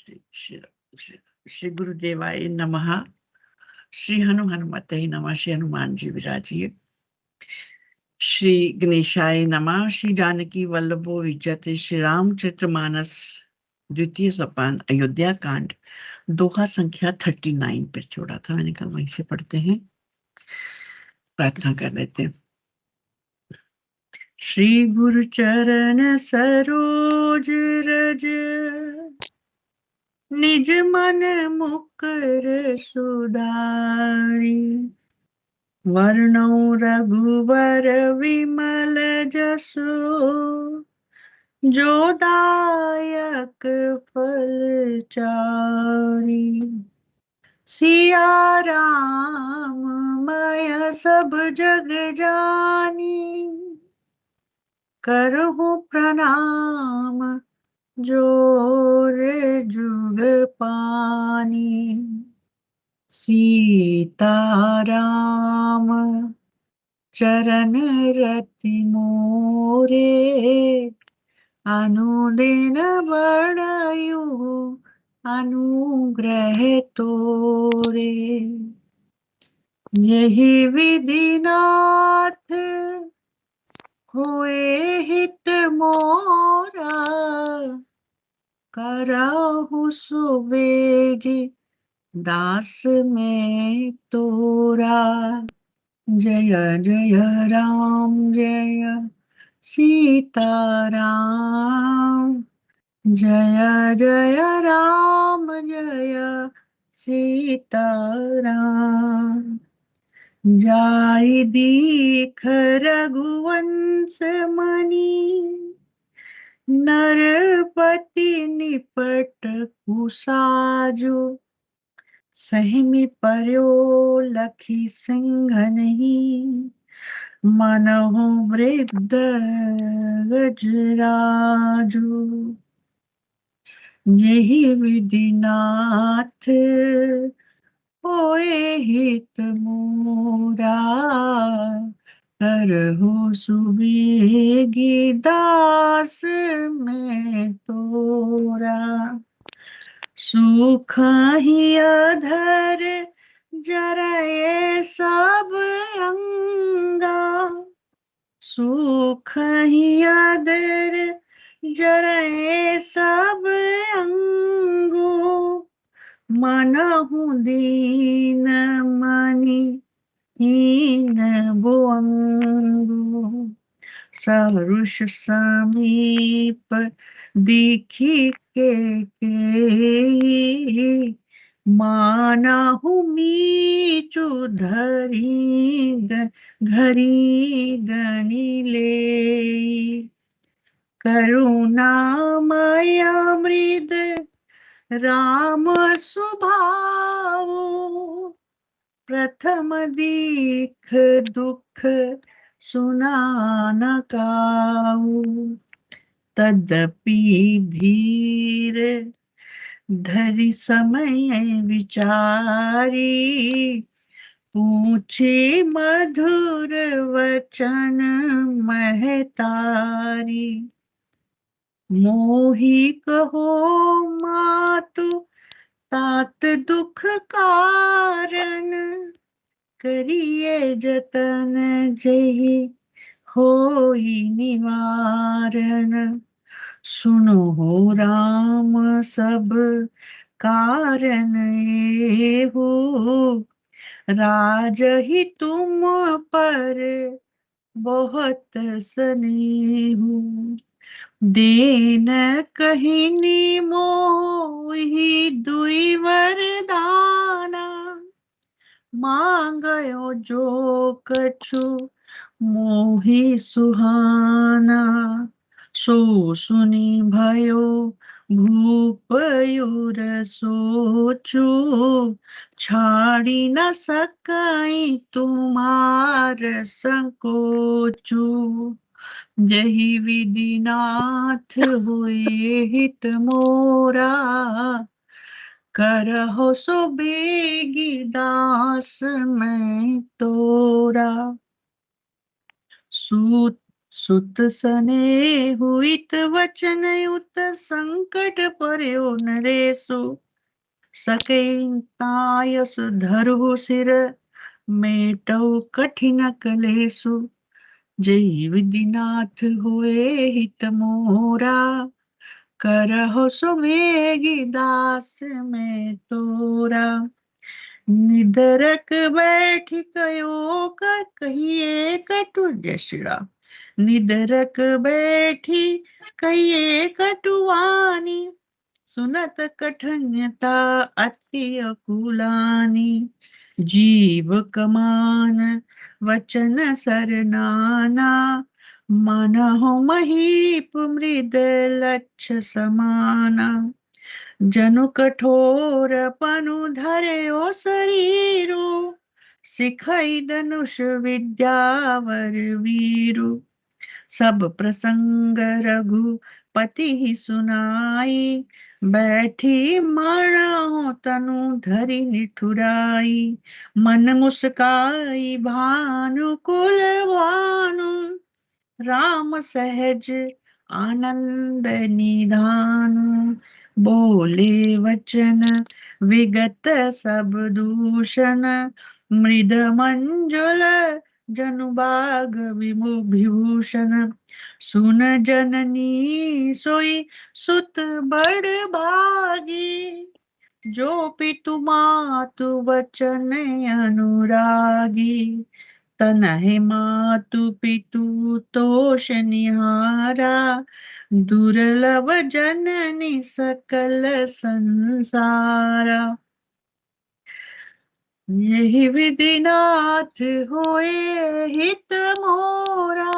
श्री श्री श्री गुरुदेवाय नमः। श्री हनुमते नमः। श्री हनुमान जी विराजिए। श्री गणेशाय नमः। श्री जानकी वल्लभो विजयते। श्री रामचरित्र मानस द्वितीय सोपान अयोध्या कांड दोहा संख्या 39 पर छोड़ा था। मैंने कहा वहीं से पढ़ते हैं, प्रार्थना कर लेते हैं। श्री गुरु चरण सरोज रज निज मन मुकर सुधारी। वर्णौ रघुवर विमल जसु जो दायक फल चारि। सिया राम मैं सब जग जानी करहु प्रणाम जोर जुग पानी। सीताराम चरण रति मोरे अनुदिन बड़ायु अनुग्रह तोरे। यही विधिनाथ हुए हित मोरा करहु सुबेगी दास में तोरा। जय जय राम जय सीताराम। जय जय राम जय सीताराम। जाय दीख रघुवंश मणि नरपति निपट कुसाजो। सहमी पर्यो लखी सिंघनहि मनहु वृद्ध गजराजु। यही विधिनाथ होए हित मोरा करहु सुबेगी दास में तोरा। सुख ही अधर जरए सब अंगा सुख ही अधर जरए सब अंगो। मनहु दीन मनि हीन बोअंगु। सरुष समीप दीखी के मानहु मीचु धरी घरी गनि ले। करुणामय मृद राम सुभावो प्रथम दीख दुख सुना न काऊ। तदपि धीर धरि समय विचारी पूछे मधुर वचन महतारी। मोहि कहो मातु तात दुख कारण करिए जतन जेहि होई निवारण। सुनो हो राम सब कारण एहु राजहि तुम पर बहुत स्नेहु। देन कहिनी मोहि दुई वरदाना मांगयो जो कछु मोहि सुहाना। सो सुनी भयो भूपयुर सोचु छाड़ी न सकाई तुम्हार संकोचु। जही विधिनाथ हुए हित मोरा करहो सुबेगी दास में तोरा। सुत सने हुइत वचन युत संकट पर्यो नरेशु सकै तायस धरहु सिर मेटौ कठिन कलेसु जय विधिनाथ होए हित मोरा करहु सुबेगी दास में तोरा निदरक बैठ कयो कर कहिए कटु जय श्री राम निदरक बैठी कहिए कटुवानी सुनत कठिनता अति अकुलानी जीव कमान वचन सरनाना मनहु महीप मृद लक्ष समाना जनु कठोर पनु धर्यो शरीरु सिखई धनुष विद्यावर वीरु सब प्रसंग रघुपति ही सुनाई बैठी मरणो तनु धरि निठुराई मन मुस्काई भानु कुल भानु राम सहज आनंद निधानु बोले वचन विगत सब दूषण मृद मंजुल जनुबाग विभूषण सुन जननी सोई सुत बड़ भागी जो पितु मातु वचन अनुरागी तनहि मातु पितु तोष निहारा दुर्लभ जननी सकल संसारा यही विधिनाथ होए हित मोरा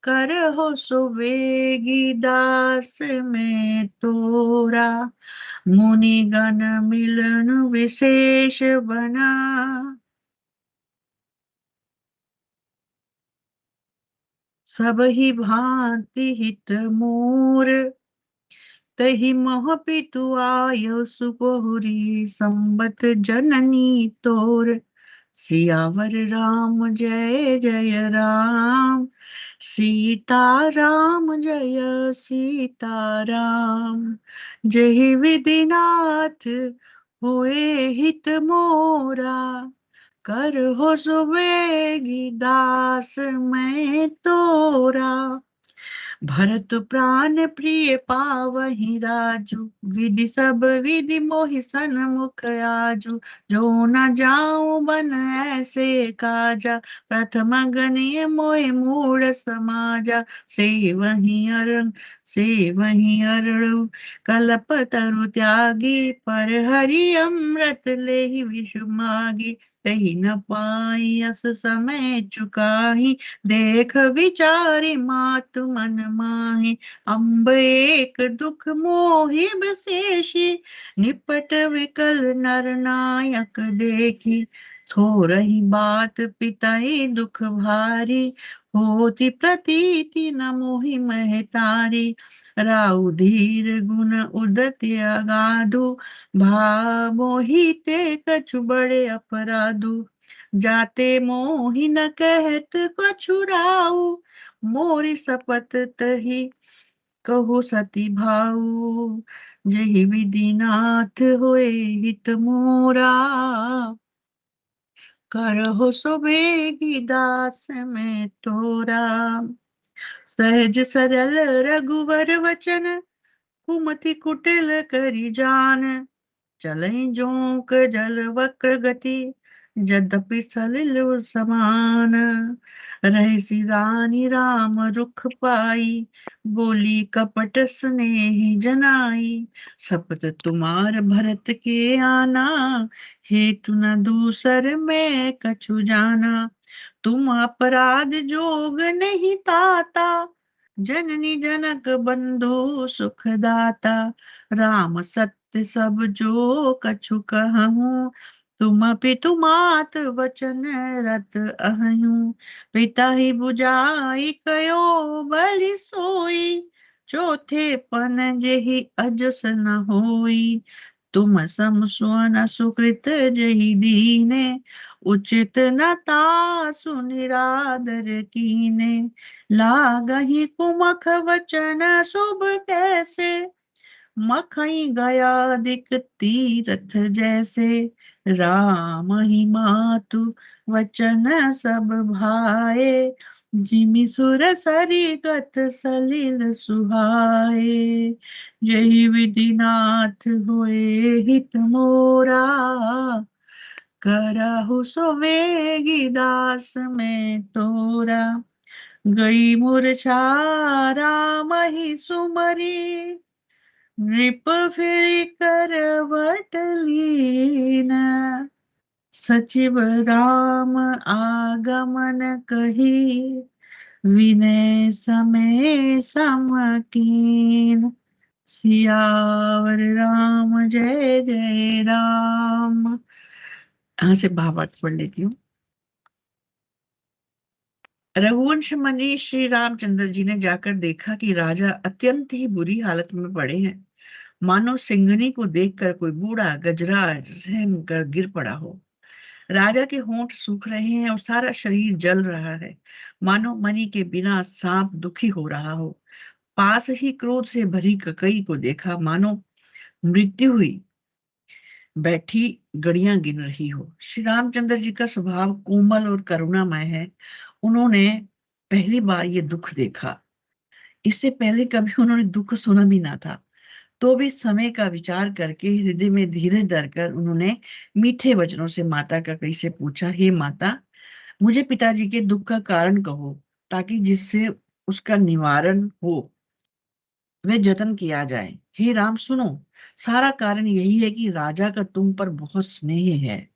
करहु सुवेगी दास में तोरा मुनि गण मिलन विशेष बना सब ही भांति हित मोर तहि मोह पितु आयो सुपहुरी संबत जननी तोर सियावर राम जय जय राम सीता राम जय सीता राम जय विधिनाथ होए हित मोरा कर हो सुबेगी दास मैं तोरा भरत प्राण प्रिय पावहि राजू विधि सब विधि मोहि सन्मुख आजू जो न जाऊं बन ऐसे काजा प्रथम गणिय मोहि मूढ़ समाजा से वही अरु कल्प तरु त्यागी पर हरि अमृत लेहि विष मागी तही न पाई अस समय चुकाही देख विचारी मातु मन माही अम्ब एक दुख मोहि बसेशी निपट विकल नर नायक देखी थोरही बात पिताई दुख भारी होती प्रतीति न मोहि महतारी राउ धीर गुण उदति अगाधु भा मोहि ते कछु बड़े अपराधु जाते मोहि न कहत पछुराऊ मोरी शपथ तही कहो सती भाऊ जय विधिनाथ होए हित मोरा करहो सुबेगी दास में तोरा सहज सरल रघुवर वचन कुमति कुटिल करी जान चलई जोंक जल वक्र गति यद्यपि सलिल समान रहसी रानी राम रुख पाई बोली कपट स्नेह जनाई शपथ तुम्हार भरत के आना हेतु न दूसर में कछु जाना तुम अपराध जोग नहीं ताता जननी जनक बंधु सुखदाता राम सत्य सब जो कछु कहूँ तुम पितु मात वचन रत अहयूं पिता ही बुझाई कयो बलि सोई चौथे पन जेहि अजस न होई तुम सम सुवन सुकृत जहि दीने, उचित न तासु निरादर कीने। लागहि कुमख वचन शुभ कैसे, मखई गया दिक तीरथ जैसे। राम ही मातु वचन सब भाए, जिमि सुर सरिगत सलिल सुहाए। यही विधिनाथ होए हित मोरा, करहु सो वेगी दास में तोरा। गई मूर्छा राम ही सुमरी, नृप फिर करवट लीन। सचिव राम आगमन कही, विनय समय समकीन। सियावर राम जय जय राम। यहाँ से भावार्थ पढ़ लेती हूँ। रघुवंश मुनि श्री रामचंद्र जी ने जाकर देखा कि राजा अत्यंत ही बुरी हालत में पड़े हैं, मानो सिंघनी को देखकर कोई बूढ़ा गजराज सहम कर गिर पड़ा हो। राजा के होंठ सूख रहे हैं और सारा शरीर जल रहा है, मानो मणि के बिना सांप दुखी हो रहा हो। पास ही क्रोध से भरी ककई को देखा, मानो मृत्यु हुई बैठी गड़ियां गिन रही हो। श्री रामचंद्र जी का स्वभाव कोमल और करुणामय है। उन्होंने पहली बार ये दुख देखा। इससे पहले कभी उन्होंने दुख सुना भी ना था। तो भी समय का विचार करके हृदय में धीरज धरकर उन्होंने मीठे वचनों से माता ककई से पूछा, हे माता, मुझे पिताजी के दुख का कारण कहो, ताकि जिससे उसका निवारण हो वह जतन किया जाए। हे राम सुनो, सारा कारण यही है कि राजा का तुम पर बहुत स्नेह है।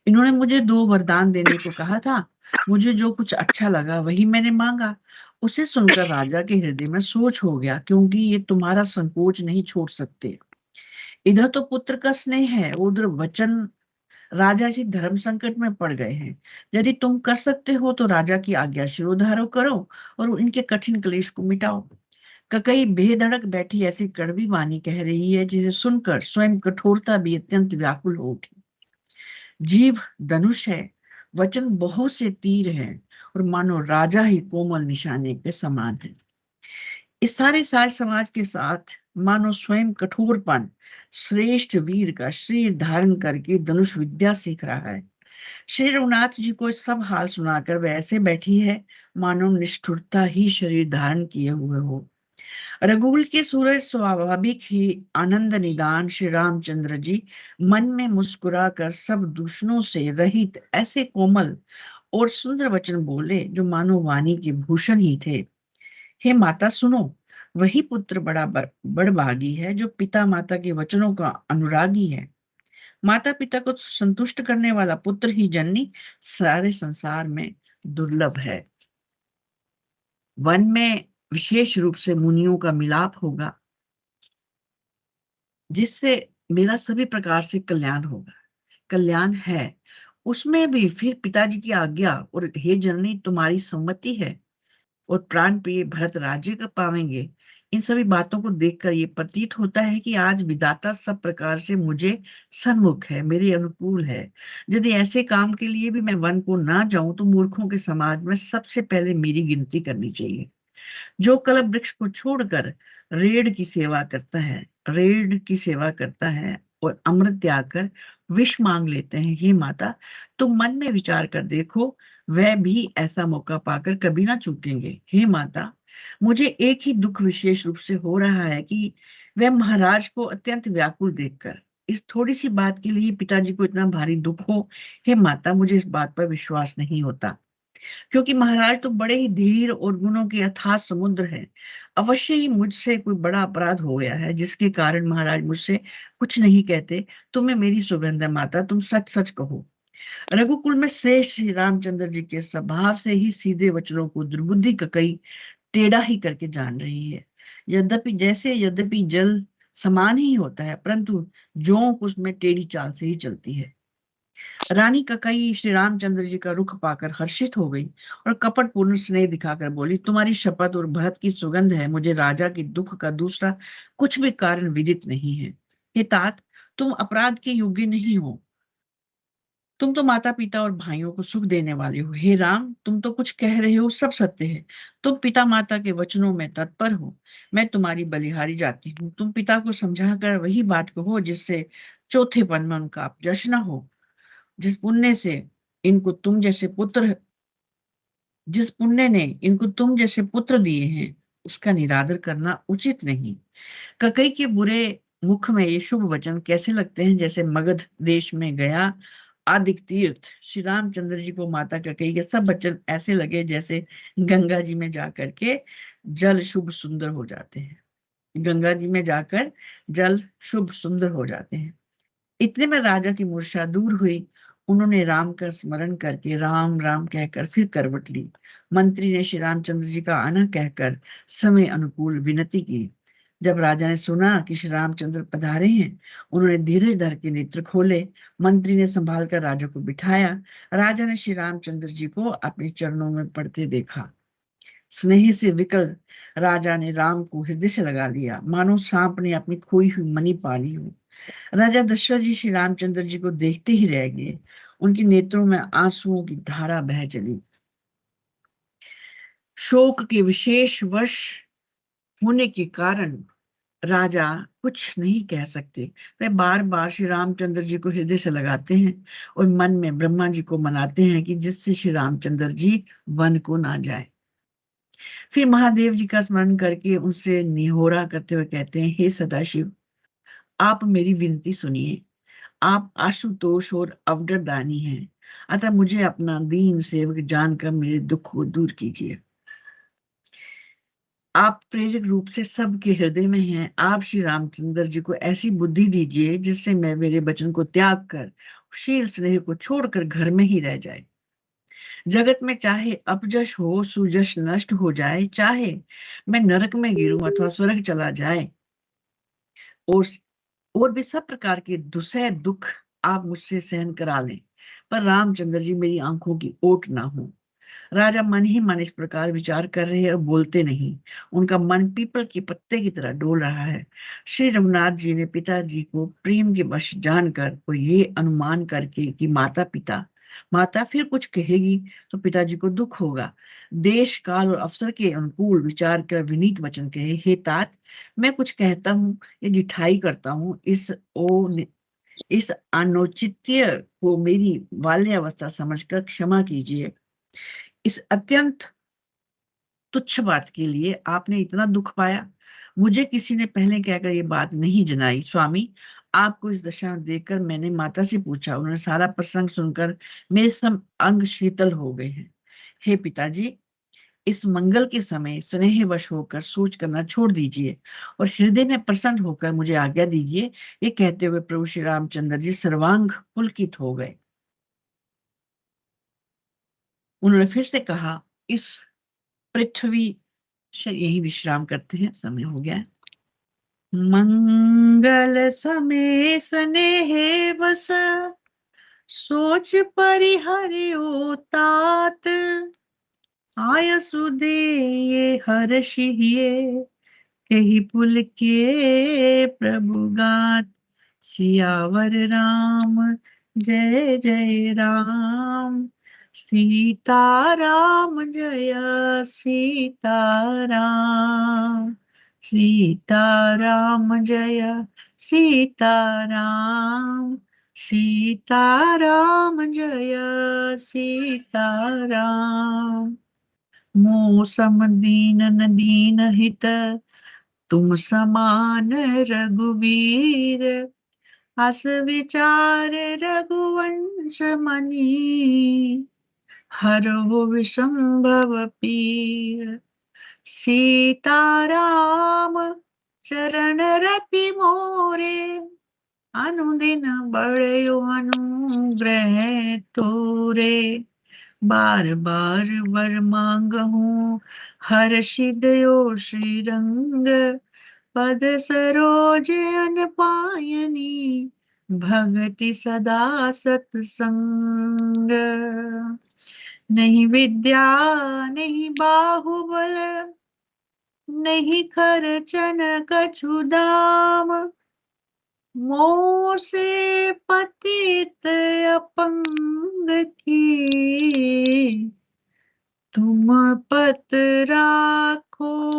इन्होंने मुझे 2 वरदान देने को कहा था। मुझे जो कुछ अच्छा लगा वही मैंने मांगा। उसे सुनकर राजा के हृदय में सोच हो गया, क्योंकि ये तुम्हारा संकोच नहीं छोड़ सकते। इधर तो पुत्र का स्नेह है, उधर वचन। राजा इसी धर्म संकट में पड़ गए हैं। यदि तुम कर सकते हो तो राजा की आज्ञा शिरोधार्य करो और इनके कठिन क्लेश को मिटाओ। ककई बेधड़क बैठी ऐसी कड़वी वाणी कह रही है, जिसे सुनकर स्वयं कठोरता भी अत्यंत व्याकुल हो उठी। जीव धनुष है, वचन बहुत से तीर हैं, और मानो राजा ही कोमल निशाने के समान है। इस सारे साज समाज के साथ मानो स्वयं कठोरपन श्रेष्ठ वीर का शरीर धारण करके धनुष विद्या सीख रहा है। श्री रघुनाथ जी को सब हाल सुनाकर वह ऐसे बैठी है, मानो निष्ठुरता ही शरीर धारण किए हुए हो। रघुकुल के सूरज स्वाभाविक ही आनंद निदान श्री रामचंद्र जी मन में मुस्कुरा कर सब दूषणों से रहित ऐसे कोमल और सुंदर वचन बोले, जो मानो वाणी के भूषण ही थे। हे माता सुनो, वही पुत्र बड़भागी है जो पिता माता के वचनों का अनुरागी है। माता पिता को संतुष्ट करने वाला पुत्र ही जननी सारे संसार में दुर्लभ है। वन में विशेष रूप से मुनियों का मिलाप होगा, जिससे मेरा सभी प्रकार से कल्याण होगा, कल्याण है। उसमें भी फिर पिताजी की आज्ञा और हे जननी तुम्हारी सम्मति है, और प्राण प्रिय भरत राज्य का पावेंगे। इन सभी बातों को देखकर ये प्रतीत होता है कि आज विधाता सब प्रकार से मुझे सन्मुख है, मेरे अनुकूल है। यदि ऐसे काम के लिए भी मैं वन को ना जाऊं तो मूर्खों के समाज में सबसे पहले मेरी गिनती करनी चाहिए। जो कलप वृक्ष को छोड़कर रेड़ की सेवा करता है और अमृत त्याग कर विष मांग लेते हैं, हे माता तुम मन में विचार कर देखो, वह भी ऐसा मौका पाकर कभी ना चूकेंगे। हे माता, मुझे एक ही दुख विशेष रूप से हो रहा है कि वह महाराज को अत्यंत व्याकुल देखकर इस थोड़ी सी बात के लिए पिताजी को इतना भारी दुख हो। हे माता, मुझे इस बात पर विश्वास नहीं होता, क्योंकि महाराज तो बड़े ही धीर और गुणों के अथाह समुद्र हैं। अवश्य ही मुझसे कोई बड़ा अपराध हो गया है, जिसके कारण महाराज मुझसे कुछ नहीं कहते। तुम्हें मेरी सुगंध है माता, तुम सच सच कहो। रघुकुल में श्रेष्ठ श्री रामचंद्र जी के स्वभाव से ही सीधे वचनों को दुर्बुद्धि ककई टेढ़ा ही करके जान रही है। यद्यपि जल समान ही होता है, परंतु जोंक उसमें टेढ़ी चाल से ही चलती है। रानी ककई श्री रामचंद्र जी का रुख पाकर हर्षित हो गई और कपटपूर्ण स्नेह दिखाकर बोली, तुम्हारी शपथ और भरत की सुगंध है, मुझे राजा के दुख का दूसरा कुछ भी कारण विदित नहीं है। हे तात, तुम अपराध के योग्य नहीं हो। तुम तो माता पिता और भाइयों को सुख देने वाले हो। हे राम, तुम तो कुछ कह रहे हो सब सत्य है। तुम पिता माता के वचनों में तत्पर हो। मैं तुम्हारी बलिहारी जाती हूँ। तुम पिता को समझा कर वही बात कहो जिससे चौथेपन में उनका अपजश न हो। जिस पुण्य से इनको तुम जैसे पुत्र जिस पुण्य ने इनको तुम जैसे पुत्र दिए हैं, उसका निरादर करना उचित नहीं। ककई के बुरे मुख में ये शुभ वचन कैसे लगते हैं, जैसे मगध देश में गया आदिक तीर्थ। श्री रामचंद्र जी को माता ककई के सब वचन ऐसे लगे जैसे गंगा जी में जाकर के जल शुभ सुंदर हो जाते हैं। गंगा जी में जाकर जल शुभ सुंदर हो जाते हैं। इतने में राजा की मूर्छा दूर हुई। उन्होंने राम का स्मरण करके राम राम कहकर फिर करवट ली। मंत्री ने श्री रामचंद्र जी का आना कहकर समय अनुकूल विनती की। जब राजा ने सुना कि श्री रामचंद्र पधारे हैं, उन्होंने धीरज धर के नेत्र खोले। मंत्री ने संभाल कर राजा को बिठाया। राजा ने श्री रामचंद्र जी को अपने चरणों में पड़ते देखा। स्नेह से विकल राजा ने राम को हृदय से लगा लिया, मानो सांप ने अपनी खोई हुई मणि पा ली हो। राजा दशरथ जी श्री रामचंद्र जी को देखते ही रह गए। उनके नेत्रों में आंसुओं की धारा बह चली। शोक के विशेष वश होने के कारण राजा कुछ नहीं कह सकते। वे बार बार श्री रामचंद्र जी को हृदय से लगाते हैं और मन में ब्रह्मा जी को मनाते हैं कि जिससे श्री रामचंद्र जी वन को ना जाए। फिर महादेव जी का स्मरण करके उनसे निहोरा करते हुए कहते हैं, हे सदाशिव, आप मेरी विनती सुनिए। आप आशुतोष और अवगरदानी हैं, अतः मुझे अपना दीन सेवक जानकर मेरे दुख को दूर कीजिए। आप प्रेरक रूप से सबके हृदय में हैं। आप श्री रामचंद्र जी को ऐसी बुद्धि दीजिए जिससे मैं मेरे वचन को त्याग कर शील स्नेह को छोड़कर घर में ही रह जाए। जगत में चाहे अपजश हो, सुजश नष्ट हो जाए, चाहे मैं नरक में गिरूं अथवा स्वर्ग चला जाए, और और भी सब प्रकार के दुसह दुख आप मुझसे सहन करा लें, पर रामचंद्र जी मेरी आंखों की ओट ना हो। राजा मन ही मन इस प्रकार विचार कर रहे हैं और बोलते नहीं। उनका मन पीपल के पत्ते की तरह डोल रहा है। श्री रघुनाथ जी ने पिताजी को प्रेम के वश जानकर और ये अनुमान करके कि माता फिर कुछ कहेगी तो पिताजी को दुख होगा, देश काल और अवसर के अनुकूल विचार कर विनीत वचन कहे, हे तात, मैं कुछ कहता हूँ या जिठाई करता हूँ, इस अनौचित्य को मेरी बाल्यावस्था समझकर क्षमा कीजिए। इस अत्यंत तुच्छ बात के लिए आपने इतना दुख पाया। मुझे किसी ने पहले कहकर ये बात नहीं जनाई। स्वामी, आपको इस दशा में देखकर मैंने माता से पूछा। उन्होंने सारा प्रसंग सुनकर मेरे सब अंग शीतल हो गए हैं। हे पिताजी, इस मंगल के समय स्नेहवश होकर सोच करना छोड़ दीजिए और हृदय में प्रसन्न होकर मुझे आज्ञा दीजिए। ये कहते हुए प्रभु श्री रामचंद्र जी सर्वांग पुलकित हो गए। उन्होंने फिर से कहा, इस पृथ्वी से यही विश्राम करते हैं, समय हो गया है। मंगल समय स्नेह बस सोच परिहरियो तात, आय सुदे ये हर्षिये कही पुल के प्रभु गात। सियावर राम जय जय राम, सीता राम जय सीता राम, सीता राम जय सीता राम, सीता राम जय सीता राम। मौसम दीन न दीन हित, तुम समान रघुवीर, हस विचार रघुवंश मनी, हरो विषंभव पीर। सीताराम चरण रति मोरे, अनुदिन बड़यो अनुग्रह तोरे। बार बार वर मांगहूँ हर्षिदयो श्रीरंग, पद सरोज अन पायनी, भगति सदा सत्संग। नहीं विद्या नहीं बाहुबल, नहीं खर्चन कछु दाम, मोह से पतित अपंग की, तुम पत राखो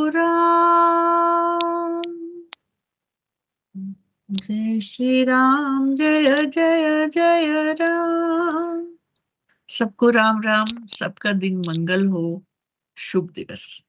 राम। जय श्री राम, जय जय जय राम। सबको राम राम, सबका दिन मंगल हो, शुभ दिवस।